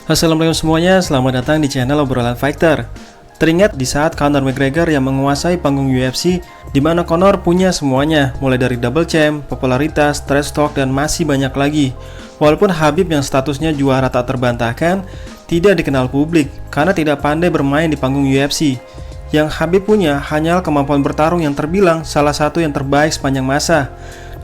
Assalamualaikum semuanya, selamat datang di channel Obrolan Fighter. Teringat di saat Conor McGregor yang menguasai panggung UFC, di mana Conor punya semuanya, mulai dari double champ, popularitas, trash talk, dan masih banyak lagi. Walaupun Khabib yang statusnya juara tak terbantahkan, tidak dikenal publik karena tidak pandai bermain di panggung UFC. Yang Khabib punya hanyalah kemampuan bertarung yang terbilang salah satu yang terbaik sepanjang masa.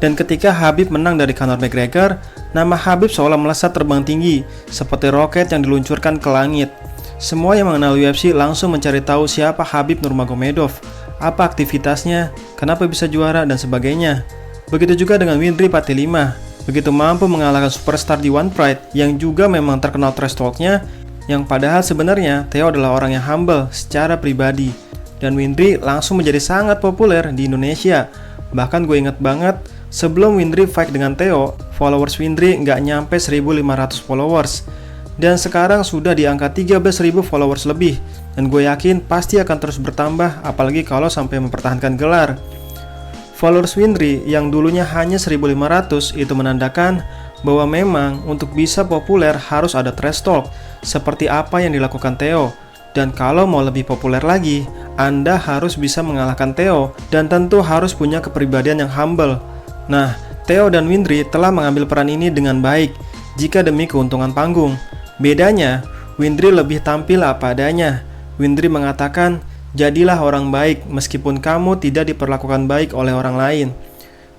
Dan ketika Khabib menang dari Conor McGregor, nama Khabib seolah melesat terbang tinggi, seperti roket yang diluncurkan ke langit. Semua yang mengenal UFC langsung mencari tahu siapa Khabib Nurmagomedov, apa aktivitasnya, kenapa bisa juara, dan sebagainya. Begitu juga dengan Windry Patilima, begitu mampu mengalahkan superstar di One Pride yang juga memang terkenal trash talk-nya, yang padahal sebenarnya Theo adalah orang yang humble secara pribadi. Dan Windry langsung menjadi sangat populer di Indonesia. Bahkan gue inget banget, sebelum Windry fight dengan Theo, followers Windry nggak nyampe 1.500 followers. Dan sekarang sudah di angka 13.000 followers lebih. Dan gue yakin pasti akan terus bertambah, apalagi kalau sampai mempertahankan gelar. Followers Windry yang dulunya hanya 1.500 itu menandakan bahwa memang untuk bisa populer harus ada trash talk, seperti apa yang dilakukan Theo. Dan kalau mau lebih populer lagi, Anda harus bisa mengalahkan Theo, dan tentu harus punya kepribadian yang humble. Nah, Theo dan Windry telah mengambil peran ini dengan baik, jika demi keuntungan panggung. Bedanya, Windry lebih tampil apa adanya. Windry mengatakan, jadilah orang baik meskipun kamu tidak diperlakukan baik oleh orang lain.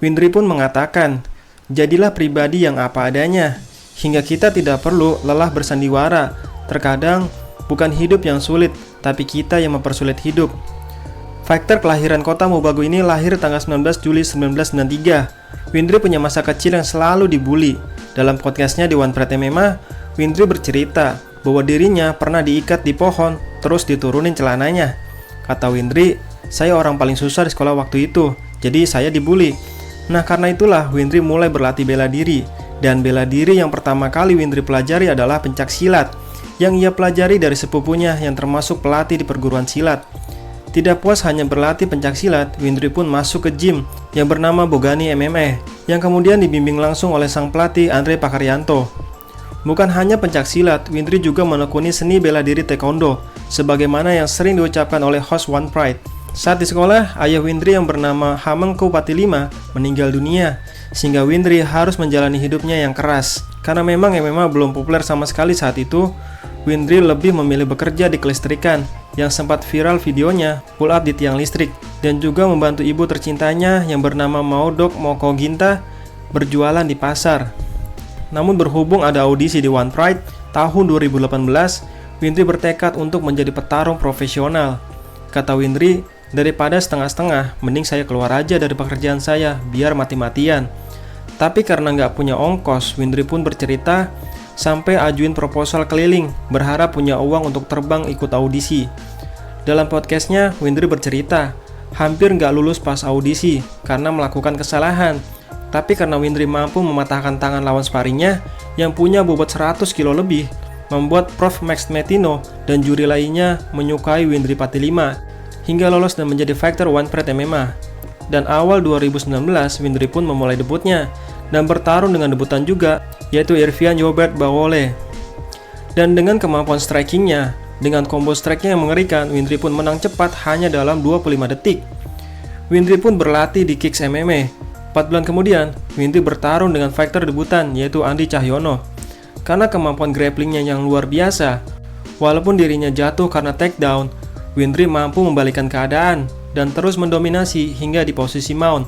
Windry pun mengatakan, jadilah pribadi yang apa adanya, hingga kita tidak perlu lelah bersandiwara. Terkadang, bukan hidup yang sulit, tapi kita yang mempersulit hidup. Fighter kelahiran kota Mobagu ini lahir tanggal 19 Juli 1993. Windry punya masa kecil yang selalu dibully. Dalam podcastnya di One Pride MMA, Windry bercerita bahwa dirinya pernah diikat di pohon, terus diturunin celananya. Kata Windry, saya orang paling susah di sekolah waktu itu, jadi saya dibully. Nah, karena itulah Windry mulai berlatih bela diri. Dan bela diri yang pertama kali Windry pelajari adalah pencak silat, yang ia pelajari dari sepupunya yang termasuk pelatih di perguruan silat. Tidak puas hanya berlatih pencak silat, Windry pun masuk ke gym yang bernama Bogani MMA, yang kemudian dibimbing langsung oleh sang pelatih Andre Pakaryanto. Bukan hanya pencak silat, Windry juga menekuni seni bela diri taekwondo, sebagaimana yang sering diucapkan oleh host One Pride. Saat di sekolah, ayah Windry yang bernama Hamengkubuwono Patilima meninggal dunia, sehingga Windry harus menjalani hidupnya yang keras. Karena memang MMA belum populer sama sekali saat itu, Windry lebih memilih bekerja di kelistrikan, yang sempat viral videonya pull up di tiang listrik, dan juga membantu ibu tercintanya yang bernama Maudok Mokoginta berjualan di pasar. Namun berhubung ada audisi di One Pride tahun 2018, Windry bertekad untuk menjadi petarung profesional. Kata Windry, daripada setengah-setengah, mending saya keluar aja dari pekerjaan saya, biar mati-matian. Tapi karena nggak punya ongkos, Windry pun bercerita, sampai ajuin proposal keliling, berharap punya uang untuk terbang ikut audisi. Dalam podcastnya, Windry bercerita, hampir nggak lulus pas audisi karena melakukan kesalahan. Tapi karena Windry mampu mematahkan tangan lawan sparringnya yang punya bobot 100 kilo lebih, membuat Prof. Max Metino dan juri lainnya menyukai Windry Patilima, hingga lolos dan menjadi fighter One Pride MMA. Dan awal 2019, Windry pun memulai debutnya, dan bertarung dengan debutan juga, yaitu Irvian Yobert Bawole. Dan dengan kemampuan strikingnya, dengan combo strike-nya yang mengerikan, Windry pun menang cepat hanya dalam 25 detik. Windry pun berlatih di Kicks MMA. 4 bulan kemudian, Windry bertarung dengan fighter debutan, yaitu Andi Cahyono. Karena kemampuan grapplingnya yang luar biasa, walaupun dirinya jatuh karena takedown, Windry mampu membalikkan keadaan, dan terus mendominasi hingga di posisi mount,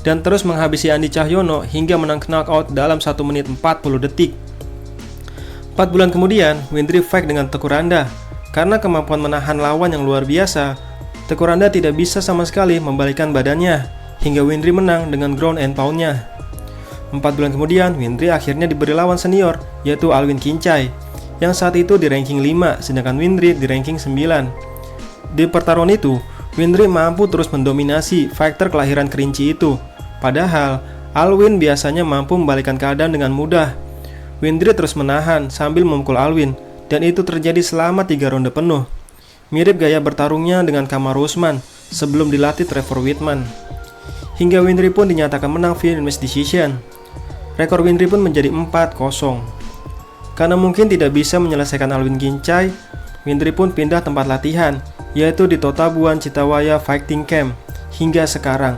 dan terus menghabisi Andi Cahyono hingga menang knockout dalam 1 menit 40 detik. 4 bulan kemudian, Windry fight dengan Teguh Randa. Karena kemampuan menahan lawan yang luar biasa, Teguh Randa tidak bisa sama sekali membalikkan badannya, hingga Windry menang dengan ground and pound-nya. 4 bulan kemudian, Windry akhirnya diberi lawan senior, yaitu Alwin Kincai, yang saat itu di ranking 5, sedangkan Windry di ranking 9. Di pertarungan itu, Windry mampu terus mendominasi fighter kelahiran Kerinci itu. Padahal, Alwin biasanya mampu membalikkan keadaan dengan mudah. Windry terus menahan sambil memukul Alwin, dan itu terjadi selama 3 ronde penuh. Mirip gaya bertarungnya dengan Kamaru Usman sebelum dilatih Trevor Whitman. Hingga Windry pun dinyatakan menang finish decision. Rekor Windry pun menjadi 4-0. Karena mungkin tidak bisa menyelesaikan Alwin Ginchai, Windry pun pindah tempat latihan, yaitu di Totabuan Chitawaya Fighting Camp, hingga sekarang.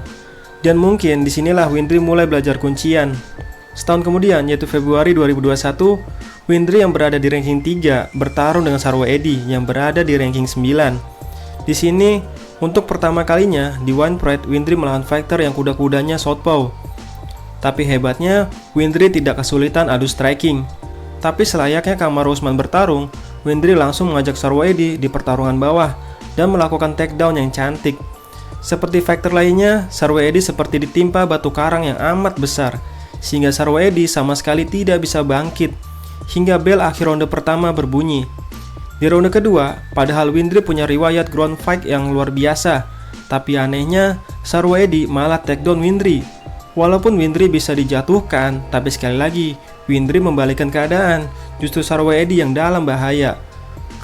Dan mungkin disinilah Windry mulai belajar kuncian. Setahun kemudian, yaitu Februari 2021, Windry yang berada di ranking 3 bertarung dengan Sarwo Eddy yang berada di ranking 9. Di sini, untuk pertama kalinya di One Pride, Windry melawan fighter yang kuda-kudanya southpaw. Tapi hebatnya, Windry tidak kesulitan adu striking. Tapi selayaknya Kamaru Usman bertarung, Windry langsung mengajak Sarwo Eddy di pertarungan bawah dan melakukan takedown yang cantik. Seperti fighter lainnya, Sarwo Eddy seperti ditimpa batu karang yang amat besar, sehingga Sarwo Eddy sama sekali tidak bisa bangkit, hingga bel akhir ronde pertama berbunyi. Di ronde kedua, padahal Windry punya riwayat ground fight yang luar biasa, tapi anehnya, Sarwo Eddy malah takedown Windry. Walaupun Windry bisa dijatuhkan, tapi sekali lagi, Windry membalikkan keadaan, justru Sarwo Eddy yang dalam bahaya.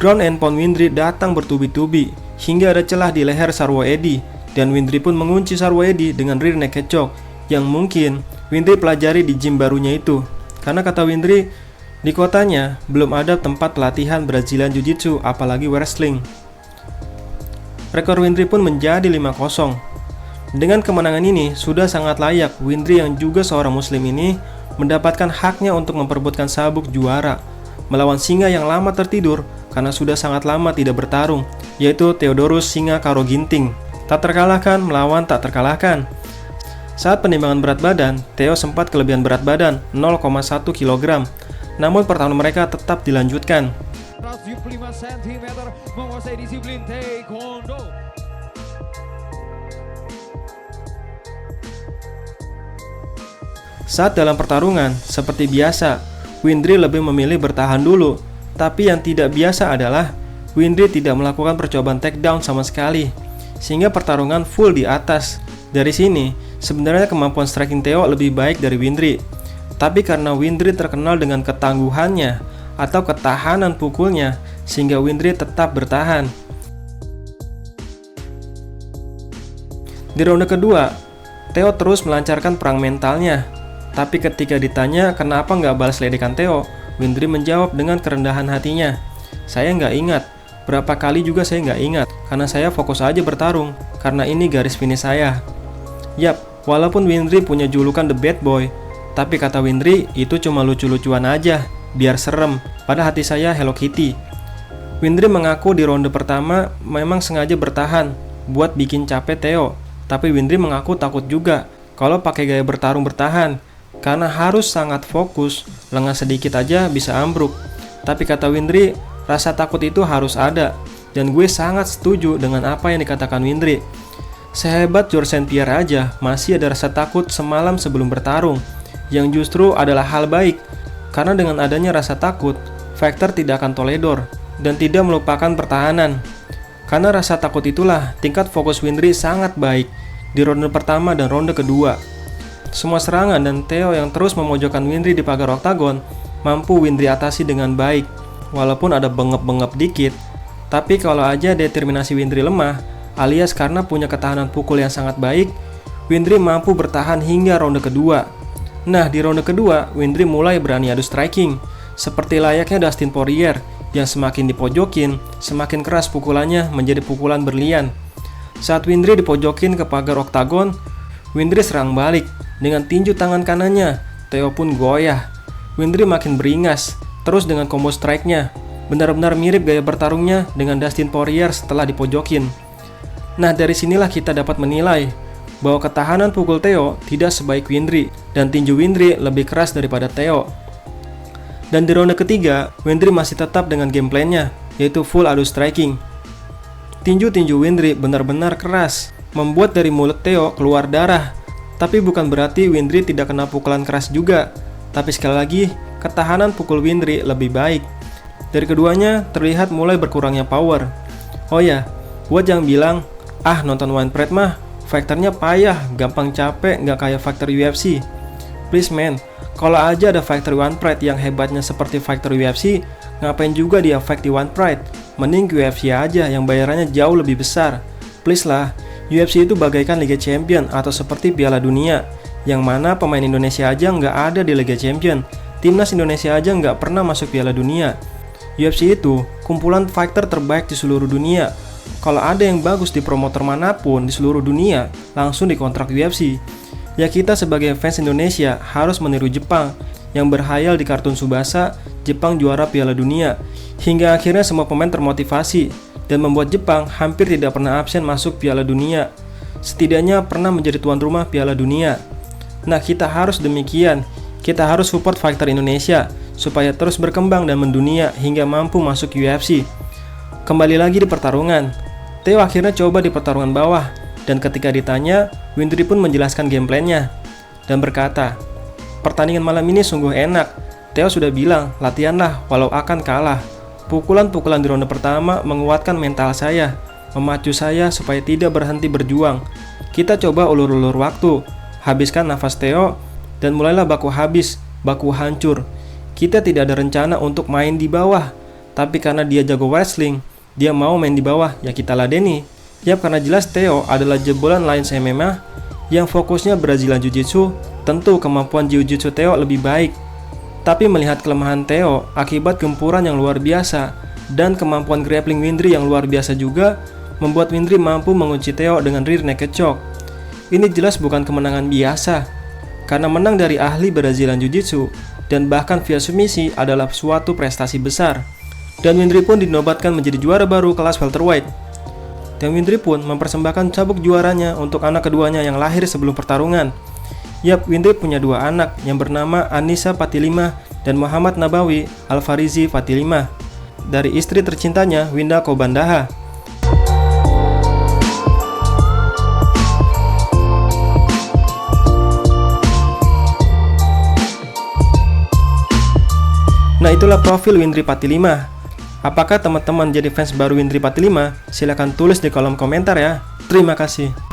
Ground and pound Windry datang bertubi-tubi, hingga ada celah di leher Sarwo Eddy, dan Windry pun mengunci Sarwo Eddy dengan rear naked choke, yang mungkin Windry pelajari di gym barunya itu. Karena kata Windry, di kotanya belum ada tempat pelatihan Brazilian Jiu-Jitsu, apalagi wrestling. Rekor Windry pun menjadi 5-0. Dengan kemenangan ini, sudah sangat layak Windry yang juga seorang muslim ini mendapatkan haknya untuk memperebutkan sabuk juara melawan singa yang lama tertidur karena sudah sangat lama tidak bertarung, yaitu Theodorus Singa Karo Ginting. Tak terkalahkan melawan tak terkalahkan. Saat penimbangan berat badan, Theo sempat kelebihan berat badan 0,1 kg. Namun pertarungan mereka tetap dilanjutkan. 175 cm menguasai disiplin taekwondo. Saat dalam pertarungan, seperti biasa, Windry lebih memilih bertahan dulu. Tapi yang tidak biasa adalah Windry tidak melakukan percobaan takedown sama sekali, sehingga pertarungan full di atas. Dari sini, sebenarnya kemampuan striking Theo lebih baik dari Windry. Tapi karena Windry terkenal dengan ketangguhannya atau ketahanan pukulnya, sehingga Windry tetap bertahan. Di ronde kedua, Theo terus melancarkan perang mentalnya. Tapi ketika ditanya kenapa nggak balas ledekan Theo, Windry menjawab dengan kerendahan hatinya. Saya nggak ingat, berapa kali juga saya nggak ingat, karena saya fokus aja bertarung, karena ini garis finish saya. Yap, walaupun Windry punya julukan The Bad Boy, tapi kata Windry itu cuma lucu-lucuan aja, biar serem, pada hati saya Hello Kitty. Windry mengaku di ronde pertama memang sengaja bertahan, buat bikin capek Theo, tapi Windry mengaku takut juga, kalau pakai gaya bertarung bertahan, karena harus sangat fokus, lengah sedikit aja bisa ambruk. Tapi kata Windry, rasa takut itu harus ada, dan gue sangat setuju dengan apa yang dikatakan Windry. Sehebat George St. Pierre aja, masih ada rasa takut semalam sebelum bertarung, yang justru adalah hal baik, karena dengan adanya rasa takut, fighter tidak akan toledor, dan tidak melupakan pertahanan. Karena rasa takut itulah, tingkat fokus Windry sangat baik, di ronde pertama dan ronde kedua. Semua serangan dan Theo yang terus memojokkan Windry di pagar oktagon mampu Windry atasi dengan baik. Walaupun ada bengep-bengep dikit, tapi kalau aja determinasi Windry lemah, alias karena punya ketahanan pukul yang sangat baik, Windry mampu bertahan hingga ronde kedua. Nah, di ronde kedua, Windry mulai berani adu striking, seperti layaknya Dustin Poirier, yang semakin dipojokin, semakin keras pukulannya menjadi pukulan berlian. Saat Windry dipojokin ke pagar oktagon, Windry serang balik dengan tinju tangan kanannya. Theo pun goyah. Windry makin beringas, terus dengan combo strike-nya. Benar-benar mirip gaya bertarungnya dengan Dustin Poirier setelah dipojokin. Nah, dari sinilah kita dapat menilai bahwa ketahanan pukul Theo tidak sebaik Windry, dan tinju Windry lebih keras daripada Theo. Dan di ronde ketiga, Windry masih tetap dengan game plan-nya, yaitu full adu striking. Tinju-tinju Windry benar-benar keras, membuat dari mulut Theo keluar darah. Tapi bukan berarti Windry tidak kena pukulan keras juga. Tapi sekali lagi, ketahanan pukul Windry lebih baik. Dari keduanya, terlihat mulai berkurangnya power. Oh ya, buat jangan bilang, nonton One Pride mah, fighternya payah, gampang capek, nggak kayak fighter UFC. Please man, kalau aja ada fighter One Pride yang hebatnya seperti fighter UFC, ngapain juga dia fight di One Pride? Mending UFC aja yang bayarannya jauh lebih besar. Please lah, UFC itu bagaikan Liga Champion atau seperti Piala Dunia, yang mana pemain Indonesia aja nggak ada di Liga Champion, Timnas Indonesia aja nggak pernah masuk Piala Dunia. UFC itu kumpulan fighter terbaik di seluruh dunia. Kalau ada yang bagus di promotor manapun di seluruh dunia, langsung dikontrak UFC. Ya kita sebagai fans Indonesia harus meniru Jepang yang berhayal di kartun Tsubasa, Jepang juara Piala Dunia. Hingga akhirnya semua pemain termotivasi dan membuat Jepang hampir tidak pernah absen masuk Piala Dunia. Setidaknya pernah menjadi tuan rumah Piala Dunia. Nah, kita harus demikian. Kita harus support fighter Indonesia supaya terus berkembang dan mendunia hingga mampu masuk UFC. Kembali lagi di pertarungan. Theo akhirnya coba di pertarungan bawah dan ketika ditanya, Windry pun menjelaskan game plan-nya dan berkata, "Pertandingan malam ini sungguh enak. Theo sudah bilang, latihanlah walau akan kalah. Pukulan-pukulan di ronde pertama menguatkan mental saya, memacu saya supaya tidak berhenti berjuang. Kita coba ulur-ulur waktu, habiskan nafas Theo, dan mulailah baku habis, baku hancur. Kita tidak ada rencana untuk main di bawah, tapi karena dia jago wrestling, dia mau main di bawah, ya kita ladeni. Yap, karena jelas Theo adalah jebolan Lions MMA yang fokusnya Brazilian Jiu-Jitsu, tentu kemampuan Jiu-Jitsu Theo lebih baik. Tapi melihat kelemahan Theo akibat gempuran yang luar biasa dan kemampuan grappling Windry yang luar biasa juga, membuat Windry mampu mengunci Theo dengan rear naked choke. Ini jelas bukan kemenangan biasa, karena menang dari ahli Brazilian Jiu-Jitsu dan bahkan via submisi adalah suatu prestasi besar. Dan Windry pun dinobatkan menjadi juara baru kelas welterweight. Dan Windry pun mempersembahkan sabuk juaranya untuk anak keduanya yang lahir sebelum pertarungan. Yap, Windry punya dua anak yang bernama Anissa Fatilima dan Muhammad Nabawi Alfarizi Fatilima dari istri tercintanya Winda Kobandaha. Nah, itulah profil Windry Fatilima. Apakah teman-teman jadi fans baru Windry Fatilima? Silahkan tulis di kolom komentar ya. Terima kasih.